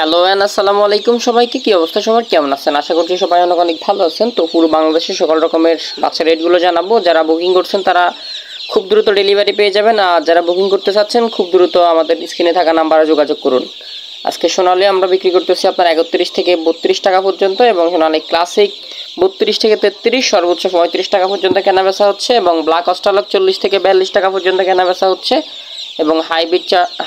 Hello and আসসালামু আলাইকুম সবাইকে। কি অবস্থা সবার, কেমন আছেন? আশা করছি সবাই অনেক অনেক ভালো আছেন। তো পুরো বাংলাদেশে সকল রকমের বাচ্চা রেটগুলো জানাবো। যারা বুকিং করছেন তারা খুব দ্রুত ডেলিভারি পেয়ে যাবেন, আর যারা বুকিং করতে চাচ্ছেন খুব দ্রুত আমাদের স্ক্রিনে থাকা নাম্বারে যোগাযোগ করুন। আজকে সোনালি আমরা বিক্রি করতেছি আপনার 31 থেকে 32 টাকা পর্যন্ত, এবং সোনালি ক্লাসিক 32 থেকে 33, সর্বোচ্চ 35 টাকা পর্যন্ত কেনাবেচা হচ্ছে, এবং ব্ল্যাক অস্ট্রালক 40 থেকে 42 টাকা পর্যন্ত কেনাবেচা হচ্ছে, এবং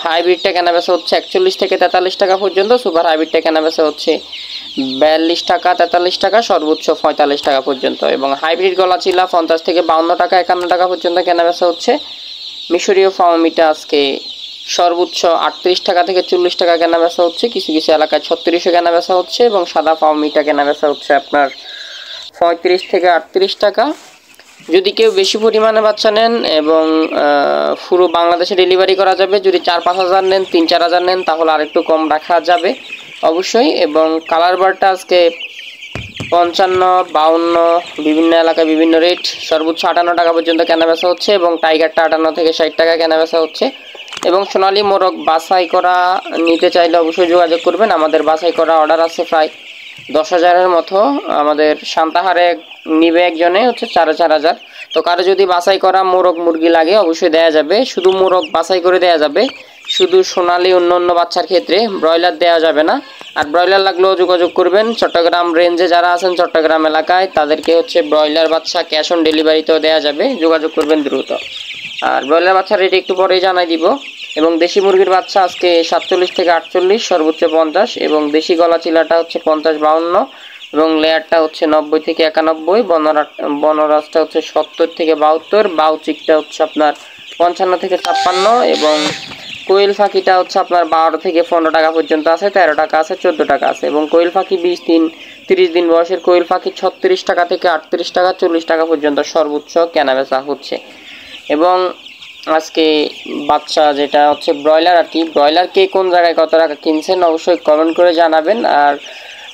হাইব্রিডটা কেনাবেচা হচ্ছে 41 থেকে 43 টাকা পর্যন্ত। সুপার হাইব্রিডটা কেনাবেচা হচ্ছে 42 টাকা, 43 টাকা, সর্বোচ্চ 45 টাকা পর্যন্ত। এবং হাইব্রিড গলাচিলা 50 থেকে 52 টাকা, 51 টাকা পর্যন্ত কেনাবেচা হচ্ছে। মিশরীয় ফার্মিটা আজকে সর্বোচ্চ 38 টাকা থেকে 40 টাকা কেনাবেচা হচ্ছে, কিছু কিছু এলাকায় 36 কেনাবেচা হচ্ছে। এবং সাদা ফার্মিটা কেনাবেচা হচ্ছে আপনার 35 থেকে 38 টাকা। যদি কেউ বেশি পরিমাণে বাচ্চা নেন এবং পুরো বাংলাদেশে ডেলিভারি করা যাবে, যদি 4-5 হাজার নেন, 3-4 হাজার নেন, তাহলে আরেকটু কম রাখা যাবে অবশ্যই। এবং কালার বারটা আজকে 55, 52, বিভিন্ন এলাকায় বিভিন্ন রেট, সর্বোচ্চ 58 টাকা পর্যন্ত কেনাবেচা হচ্ছে, এবং টাইগারটা 58 থেকে 60 টাকা কেনাবেচা হচ্ছে। এবং সোনালী মোরগ বাছাই করা নিতে চাইলে অবশ্যই যোগাযোগ করবেন। আমাদের বাছাই করা অর্ডার আছে প্রায় 10,000-এর মতো। আমাদের সান্তাহারে নিবে একজনে হচ্ছে 4,500। তো কারো যদি বাছাই করা মোরগ মুরগি লাগে অবশ্যই দেয়া যাবে, শুধু মোরগ বাছাই করে দেয়া যাবে, শুধু সোনালী অন্য অন্য বাচ্চার ক্ষেত্রে ব্রয়লার দেওয়া যাবে না। আর ব্রয়লার লাগলেও যোগাযোগ করবেন। চট্টগ্রাম রেঞ্জে যারা আছেন, চট্টগ্রাম এলাকায়, তাদেরকে হচ্ছে ব্রয়লার বাচ্চা ক্যাশ অন ডেলিভারিতেও দেওয়া যাবে, যোগাযোগ করবেন দ্রুত। আর ব্রয়লার বাচ্চার রেট একটু পরেই জানাই দিব। এবং দেশি মুরগির বাচ্চা আজকে 47 থেকে 48, সর্বোচ্চ 50, এবং দেশি গলা চিলাটা হচ্ছে 50-52, এবং লেয়ারটা হচ্ছে 90 থেকে 91, বনরাজটা হচ্ছে 70 থেকে 72, বাউচিকটা হচ্ছে আপনার 55 থেকে 56, এবং কোয়েল ফাঁকিটা হচ্ছে আপনার 12 থেকে 15 টাকা পর্যন্ত আছে, 13 টাকা আছে, 14 টাকা আছে। এবং কোয়েল ফাঁকি 20-30 দিন বয়সের কোয়েল ফাঁকি 36 টাকা থেকে 38 টাকা, 40 টাকা পর্যন্ত সর্বোচ্চ কেনাবেচা হচ্ছে। এবং আজকে বাচ্চা যেটা হচ্ছে ব্রয়লার আর কি, ব্রয়লার কে কোন জায়গায় কত টাকা কিনছেন অবশ্যই কমেন্ট করে জানাবেন। আর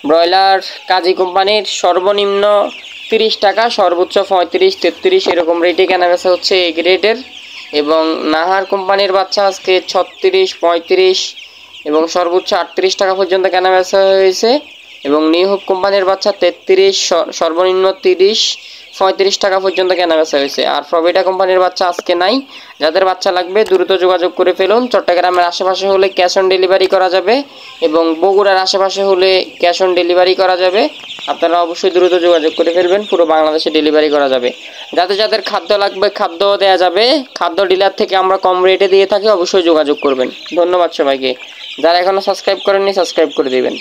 ব্রয়লার কাজী কোম্পানির সর্বনিম্ন 30 টাকা, সর্বোচ্চ 35-33 এরকম রেটে কেনাবেচা হচ্ছে এই গ্রেডের। এবং নাহার কোম্পানির বাচ্চা আজকে 36-35 এবং সর্বোচ্চ 38 টাকা পর্যন্ত কেনাবেচা হয়েছে। এবং নিউ হোপ কোম্পানির বাচ্চা 33, সর্বনিম্ন 30-35 টাকা পর্যন্ত কেনাবেচা হয়েছে। আর প্রভিটা কোম্পানির বাচ্চা আজকে নাই। যাদের বাচ্চা লাগবে দ্রুত যোগাযোগ করে ফেলুন। চট্টগ্রামের আশেপাশে হলে ক্যাশ অন ডেলিভারি করা যাবে, এবং বগুড়ার আশেপাশে হলে ক্যাশ অন ডেলিভারি করা যাবে। আপনারা অবশ্যই দ্রুত যোগাযোগ করে ফেলবেন, পুরো বাংলাদেশে ডেলিভারি করা যাবে। যাদের যাদের খাদ্য লাগবে খাদ্যও দেওয়া যাবে, খাদ্য ডিলার থেকে আমরা কম রেটে দিয়ে থাকি, অবশ্যই যোগাযোগ করবেন। ধন্যবাদ সবাইকে। যারা এখনও সাবস্ক্রাইব করেননি সাবস্ক্রাইব করে দেবেন।